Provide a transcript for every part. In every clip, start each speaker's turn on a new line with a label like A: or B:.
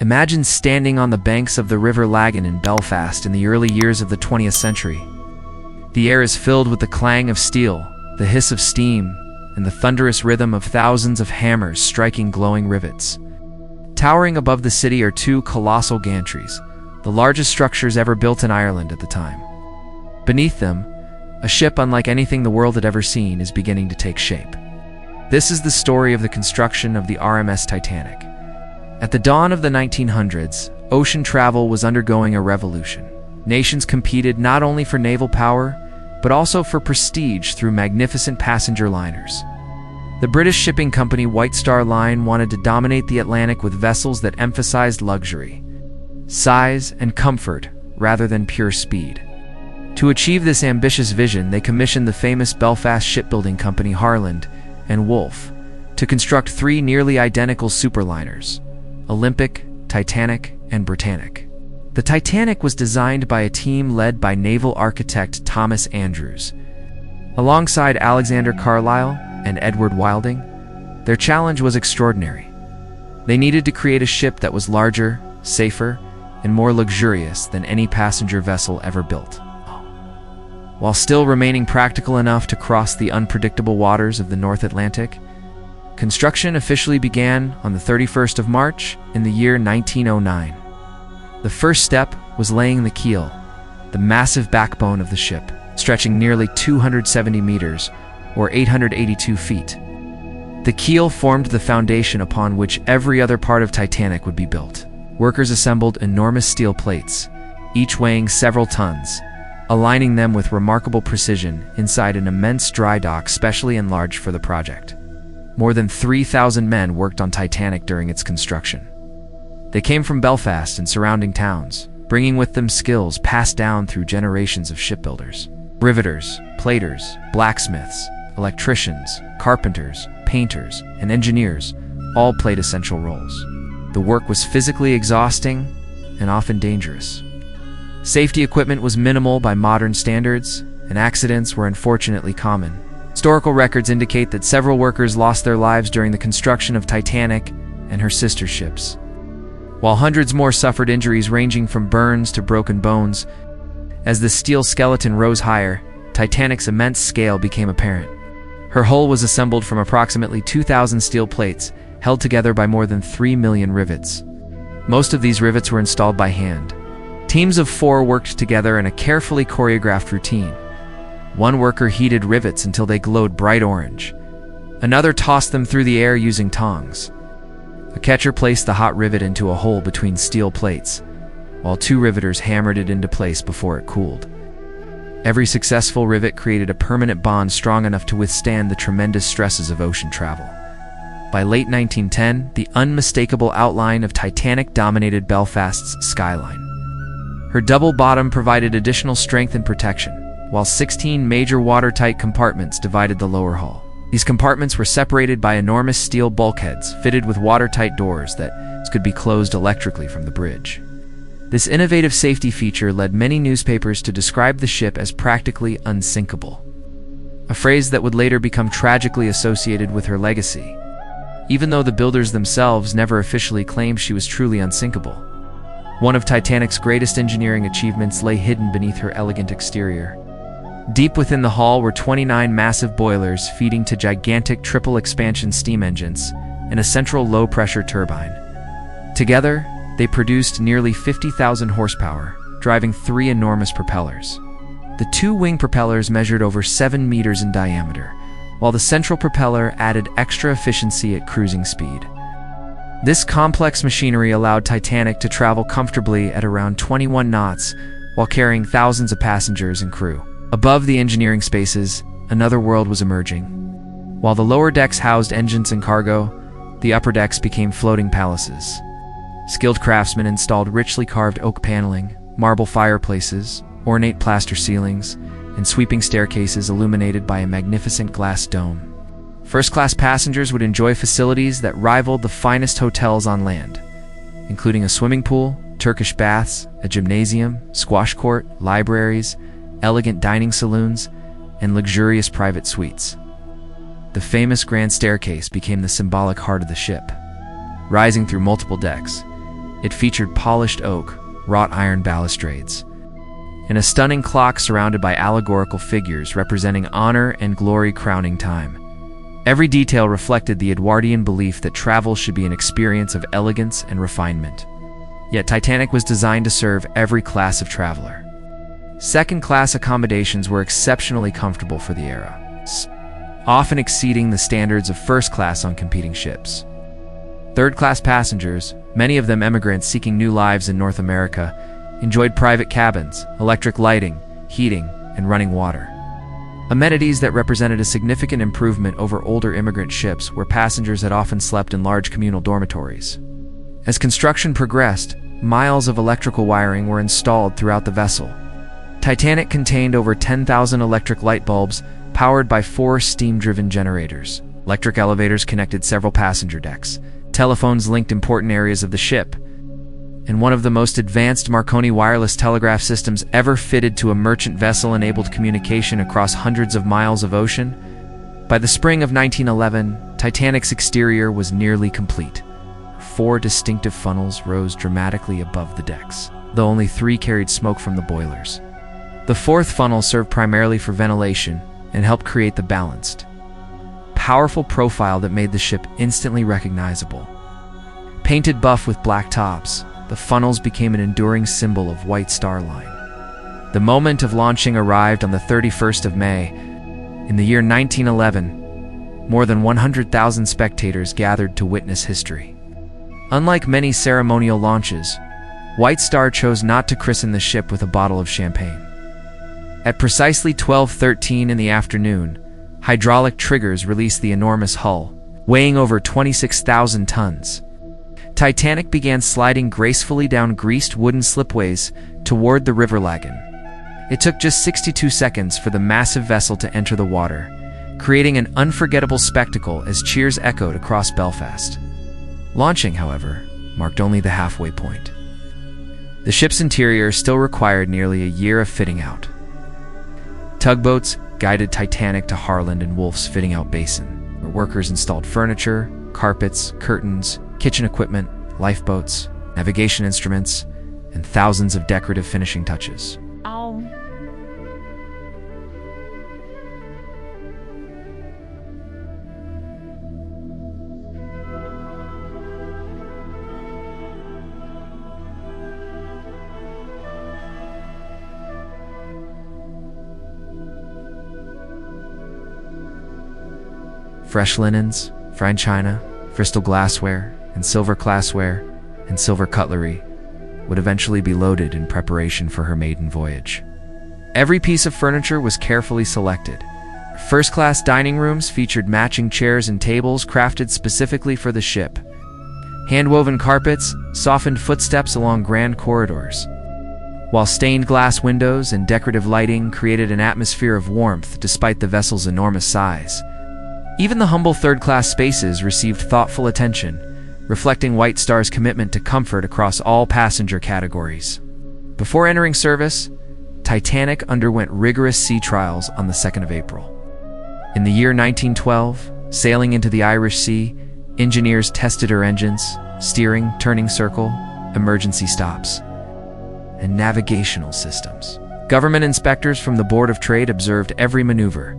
A: Imagine standing on the banks of the River Lagan in Belfast in the early years of the 20th century. The air is filled with the clang of steel, the hiss of steam, and the thunderous rhythm of thousands of hammers striking glowing rivets. Towering above the city are two colossal gantries, the largest structures ever built in Ireland at the time. Beneath them, a ship unlike anything the world had ever seen is beginning to take shape. This is the story of the construction of the RMS Titanic. At the dawn of the 1900s, ocean travel was undergoing a revolution. Nations competed not only for naval power, but also for prestige through magnificent passenger liners. The British shipping company White Star Line wanted to dominate the Atlantic with vessels that emphasized luxury, size, and comfort rather than pure speed. To achieve this ambitious vision, they commissioned the famous Belfast shipbuilding company Harland and Wolff to construct three nearly identical superliners: Olympic, Titanic, and Britannic. The Titanic was designed by a team led by naval architect Thomas Andrews. Alongside Alexander Carlisle and Edward Wilding, their challenge was extraordinary. They needed to create a ship that was larger, safer, and more luxurious than any passenger vessel ever built, while still remaining practical enough to cross the unpredictable waters of the North Atlantic. Construction officially began on the 31st of March in the year 1909. The first step was laying the keel, the massive backbone of the ship, stretching nearly 270 meters, or 882 feet. The keel formed the foundation upon which every other part of Titanic would be built. Workers assembled enormous steel plates, each weighing several tons, aligning them with remarkable precision inside an immense dry dock specially enlarged for the project. More than 3,000 men worked on Titanic during its construction. They came from Belfast and surrounding towns, bringing with them skills passed down through generations of shipbuilders. Riveters, platers, blacksmiths, electricians, carpenters, painters, and engineers all played essential roles. The work was physically exhausting and often dangerous. Safety equipment was minimal by modern standards, and accidents were unfortunately common. Historical records indicate that several workers lost their lives during the construction of Titanic and her sister ships, while hundreds more suffered injuries ranging from burns to broken bones. As the steel skeleton rose higher, Titanic's immense scale became apparent. Her hull was assembled from approximately 2,000 steel plates, held together by more than 3 million rivets. Most of these rivets were installed by hand. Teams of 4 worked together in a carefully choreographed routine. One worker heated rivets until they glowed bright orange. Another tossed them through the air using tongs. A catcher placed the hot rivet into a hole between steel plates, while 2 riveters hammered it into place before it cooled. Every successful rivet created a permanent bond strong enough to withstand the tremendous stresses of ocean travel. By late 1910, the unmistakable outline of Titanic dominated Belfast's skyline. Her double bottom provided additional strength and protection, while 16 major watertight compartments divided the lower hull. These compartments were separated by enormous steel bulkheads fitted with watertight doors that could be closed electrically from the bridge. This innovative safety feature led many newspapers to describe the ship as practically unsinkable, a phrase that would later become tragically associated with her legacy, even though the builders themselves never officially claimed she was truly unsinkable. One of Titanic's greatest engineering achievements lay hidden beneath her elegant exterior. Deep within the hull were 29 massive boilers feeding to gigantic triple-expansion steam engines and a central low-pressure turbine. Together, they produced nearly 50,000 horsepower, driving 3 enormous propellers. The 2 wing propellers measured over 7 meters in diameter, while the central propeller added extra efficiency at cruising speed. This complex machinery allowed Titanic to travel comfortably at around 21 knots while carrying thousands of passengers and crew. Above the engineering spaces, another world was emerging. While the lower decks housed engines and cargo, the upper decks became floating palaces. Skilled craftsmen installed richly carved oak paneling, marble fireplaces, ornate plaster ceilings, and sweeping staircases illuminated by a magnificent glass dome. First-class passengers would enjoy facilities that rivaled the finest hotels on land, including a swimming pool, Turkish baths, a gymnasium, squash court, libraries, elegant dining saloons, and luxurious private suites. The famous grand staircase became the symbolic heart of the ship. Rising through multiple decks, It featured polished oak, wrought iron balustrades, and a stunning clock surrounded by allegorical figures representing honor and glory crowning time. Every detail reflected the Edwardian belief that travel should be an experience of elegance and refinement. Yet Titanic was designed to serve every class of traveler. Second-class accommodations were exceptionally comfortable for the era, often exceeding the standards of first class on competing ships. Third-class passengers, many of them immigrants seeking new lives in North America, enjoyed private cabins, electric lighting, heating, and running water. Amenities that represented a significant improvement over older immigrant ships where passengers had often slept in large communal dormitories. As construction progressed, miles of electrical wiring were installed throughout the vessel. Titanic contained over 10,000 electric light bulbs powered by 4 steam-driven generators. Electric elevators connected several passenger decks. Telephones linked important areas of the ship. And one of the most advanced Marconi wireless telegraph systems ever fitted to a merchant vessel enabled communication across hundreds of miles of ocean. By the spring of 1911, Titanic's exterior was nearly complete. 4 distinctive funnels rose dramatically above the decks, though only 3 carried smoke from the boilers. The 4th funnel served primarily for ventilation and helped create the balanced, powerful profile that made the ship instantly recognizable. Painted buff with black tops, the funnels became an enduring symbol of White Star Line. The moment of launching arrived on the 31st of May. In the year 1911, more than 100,000 spectators gathered to witness history. Unlike many ceremonial launches, White Star chose not to christen the ship with a bottle of champagne. At precisely 12:13 in the afternoon, hydraulic triggers released the enormous hull, weighing over 26,000 tons. Titanic began sliding gracefully down greased wooden slipways toward the river lagoon. It took just 62 seconds for the massive vessel to enter the water, creating an unforgettable spectacle as cheers echoed across Belfast. Launching, however, marked only the halfway point. The ship's interior still required nearly a year of fitting out. Tugboats guided Titanic to Harland and Wolff's fitting-out basin, where workers installed furniture, carpets, curtains, kitchen equipment, lifeboats, navigation instruments, and thousands of decorative finishing touches. Fresh linens, fine china, crystal glassware, and silver classware, and silver cutlery would eventually be loaded in preparation for her maiden voyage. Every piece of furniture was carefully selected. First-class dining rooms featured matching chairs and tables crafted specifically for the ship. Hand-woven carpets softened footsteps along grand corridors, while stained glass windows and decorative lighting created an atmosphere of warmth despite the vessel's enormous size. Even the humble third-class spaces received thoughtful attention, reflecting White Star's commitment to comfort across all passenger categories. Before entering service, Titanic underwent rigorous sea trials on the 2nd of April. In the year 1912, sailing into the Irish Sea, engineers tested her engines, steering, turning circle, emergency stops, and navigational systems. Government inspectors from the Board of Trade observed every maneuver.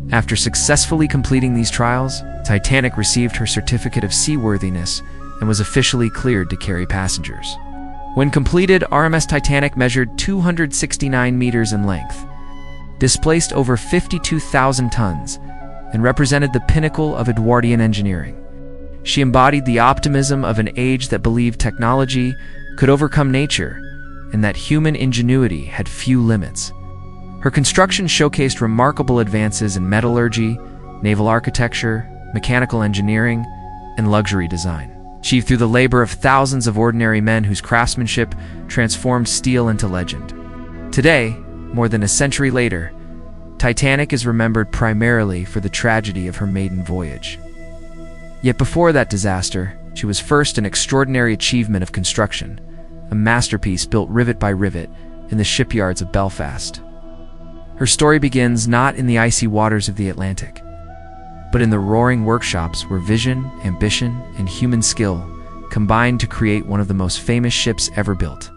A: After successfully completing these trials, Titanic received her certificate of seaworthiness and was officially cleared to carry passengers. When completed, RMS Titanic measured 269 meters in length, displaced over 52,000 tons, and represented the pinnacle of Edwardian engineering. She embodied the optimism of an age that believed technology could overcome nature and that human ingenuity had few limits. Her construction showcased remarkable advances in metallurgy, naval architecture, mechanical engineering, and luxury design, achieved through the labor of thousands of ordinary men whose craftsmanship transformed steel into legend. Today, more than a century later, Titanic is remembered primarily for the tragedy of her maiden voyage. Yet before that disaster, she was first an extraordinary achievement of construction, a masterpiece built rivet by rivet in the shipyards of Belfast. Her story begins not in the icy waters of the Atlantic, but in the roaring workshops where vision, ambition, and human skill combined to create one of the most famous ships ever built.